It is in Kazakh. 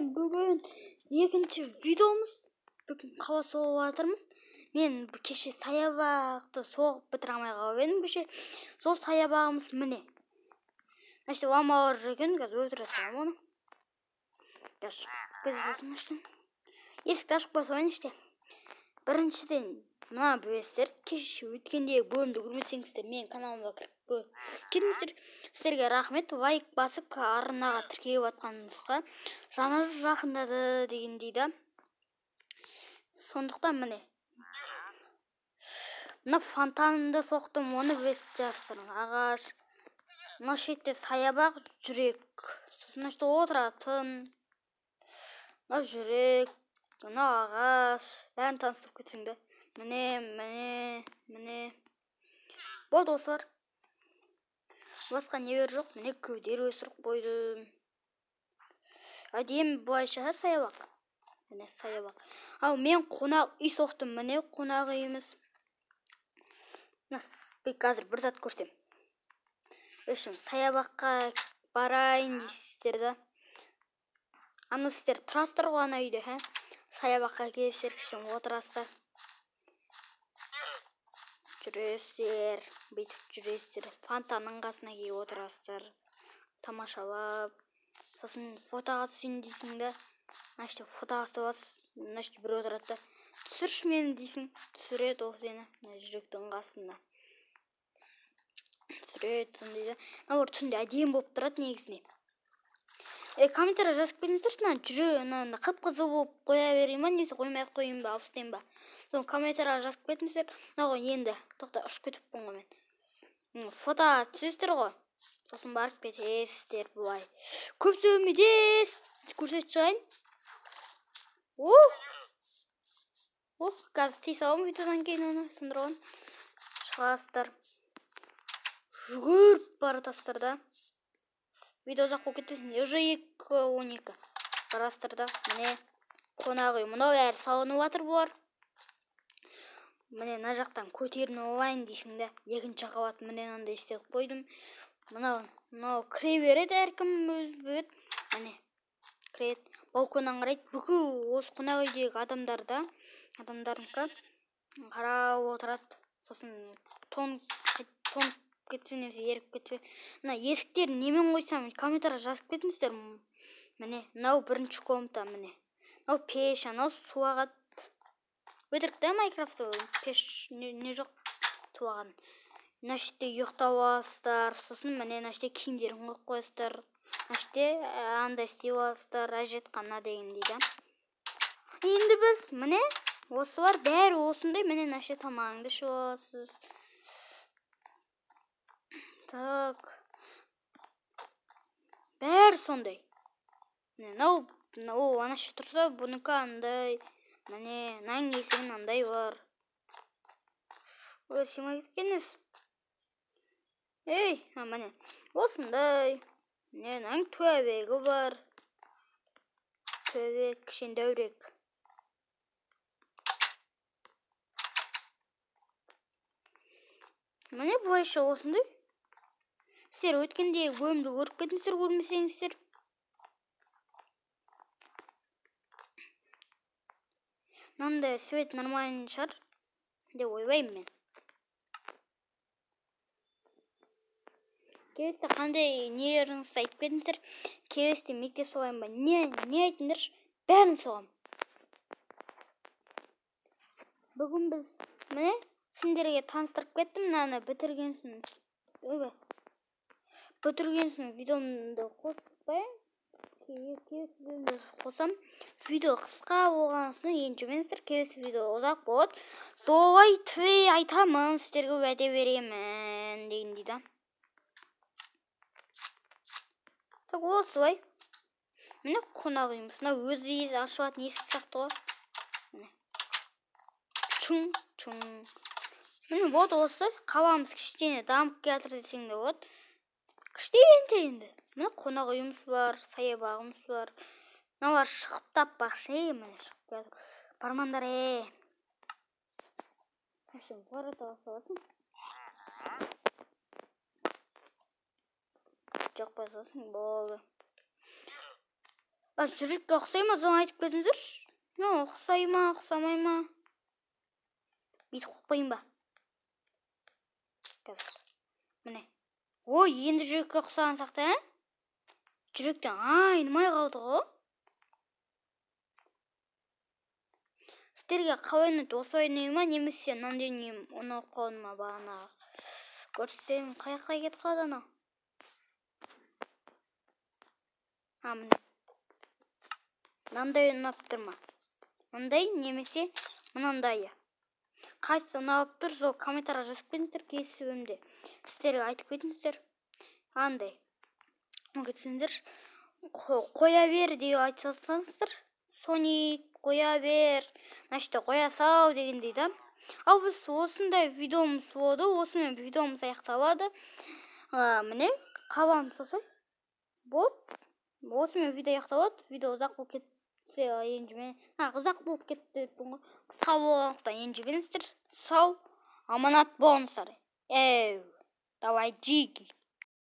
бүгін екінші видеомыз. Бүгін қала соғып жатырмыз. Мен кеше саябақты соғып бітіре алмай қалып едім кеше. Сол саябағымыз міне. Значит, ламалар жүрген, қазір өлтіре саламын оны. Есікті ашып қойса ойнашты. Біріншіден, мына білесіздер, кеше өткендегі бөлімді көрмесеңіздер, менің каналыма кіріп кетіңіздер. Сіздерге рахмет, лайк басып, арнаға тіркеліп жатқаныңызға. Жаңа жыл жақындады деген дейді. Сондықтан міне. Мына фонтанды соқтым, оны білесіз жарыстырың. Ағаш. Мына шетте саябақ, жүрек. Сосын отыратын. Мына жүрек. Мына ағаш. Бәрін таныстырып кетсеңді. Міне. Болды осылар. Басқа небір жоқ. Міне көдер өсіріп қойдым. Әдемі былайша саябақ. Міне саябақ. Ал мен қонақ үй соқтым. Міне қонақ үйіміз. Қазір бір зат көрсетем. Өшім саябаққа барайын дейсіздер да. Аны сіздер тұрасыздар ғой ана үйде, саябаққа келесіздер, кішкене отырасыздар. Жүресіздер, бүйтіп жүресіздер. Фонтанның қасына келіп отырасыздар. Тамашалап. Сосын фотоға түсейін дейсің да. Фотоға саласыз. Бір отырады да. Түсірші мені дейсің. Түсіреді ол сені. Жүректің қасында. Түсіреді дейді. Түнде әдемі болып тұрады негізіне. Комментария жазып кетіңіздерші, жүрегі қып-қызыл болып қоя берейін ба, немесе қоймай қойын ба, ауыстайын ба. Соны комментария жазып кетіңіздер. Енді, тоқта ұшып кетіппін ғой мен. Фотоға түсесіздер ғой. Сосын барып кетесіздер бұлай. Көп сөйлемедес. Көрсетіп шығайын. Қазір істей саламын видеодан кейін оны сындырған. Шығасыздар. Жүгіріп баратасыздар да. Видео ұзақ болып кетпесін. Уже 2:12 барасыздар да. Міне қонақ үй. Мынау бәрі салынып жатыр бұлар. Міне мына жақтан көтерініп алайын дейсің де. Екінші қабат міне мынандай істеп қойдым. Мынау кіре береді әркім өз бөледі. Міне кіреді. Балконнан қарайды. Бүкіл осы қонақ үйдегі адамдардікі қарап отырады. Сосын тонып кетсе немесе еріп кетсе. Мына есіктерін немен қойсам, комментария жазып кетіңіздер. Міне, мынау бірінші комната, міне. Мынау пеш, анау су ағады. Өтірік та Майнкрафтта пеш не жоқ туаған. Мына жерде ұйықтап аласыздар. Сосын міне мына жерде киімдерін қойып қоясыздар. Мына жерде андай істеп аласыздар, әжетхана деген дейді. Енді біз міне осылар бәрі осындай, міне мына жерде тамағыңды ішіп аласыз. Так. Бәрі сондай. Мынау ана жерде тұрса, бұныкі андай. Міне, мынаның есігін андай бар. Сыймай кеткеніз. Міне, осындай. Міне, мынаның төбегі бар. Төбек, кішкене дәурек. Міне, бұлайша осындай. Сіздер өткендегі бөлімді көріп кетіңіздер, көрмесеңіздер. Мынандай свет нормальный шығар деп ойлаймын мен. Келесте қандай нелеріңізді айтып кетіңіздер. Келесте мектеп соғайын ба? Не айтыңдаршы? Бәрін соғам. Бүгін біз міне сендерге таныстырып кеттім. Мынаны бітіргенсің видеомды қоспайын. Келесі қосам. Видео қысқа болғансын еншімеңіздер. Келесі видео ұзақ болады. Долай твей айтамын, сіздерге уәде беремін деген дейді. Так, осылай. Міне қонақ үйіміз. Мына өзі ашылатын есік сияқты ғой. Міне. Чың. Міне болды осы. Қаламыз кішкене дамып келатыр десең де болады. Кішкене енді. Міне қонақ үйіміз бар, саябағымыз бар. Мыналар шығып таппақшы, міне шығып келатыр. Бармандар, Барата саласың. Жақпай саласың, болды. Жүрекке ұқсай ма, соны айтып кетіңіздерші. Ұқсай ма, ұқсамай ма? Бүйтіп қойып ба? Міне. Ой, енді жүрекке ұқсаған сақта, жүректен айнымай қалды ғой. Сіздерге қалай ұнайды, осы ойнай ма, немесе мынандай ойнаймын, оны оқыған ма бағанағы? Көрсетемін, қай кетіп қалды анау. Міне. Мынандай ұнап тұр ма? Мынандай немесе мынандайы. Қайсысы ұнап тұр, сол комментария жазып кетіңіздер, келісімде. Сіздерге айтып кетіңіздер. Андай. Кетсеңдер, қоя бер деп айтсаңыздар. Соник қоя бер, значит қоя сал дегендей да. Ал біз осындай видеомыз болды, осымен видеомыз аяқталады. Міне, қабамыз осылай. Осымен видео аяқталады. Видео ұзақ болып кетсе, енжімен. Ұзақ болып кетті деп бұнға. Қысқа болғандықтан енжімеңіздер. Сау, аманат болыңыздар. Давай, джиги.